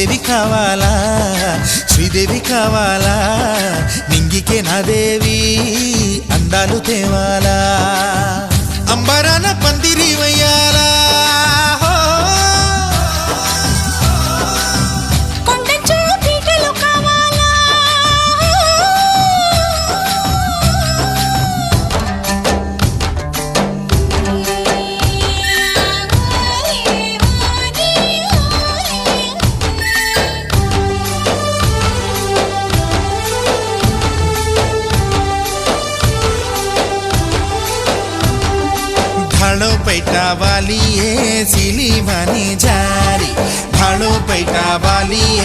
శ్రీదేవి కావాలా శ్రీదేవి కావాలా నింగికే నా దేవి అందాలు తేవాలా అంబరాన పందిరి వయ్యాలా भाड़ो पैटा वाली है सिली मानी जारी भाड़ो पैटा वाली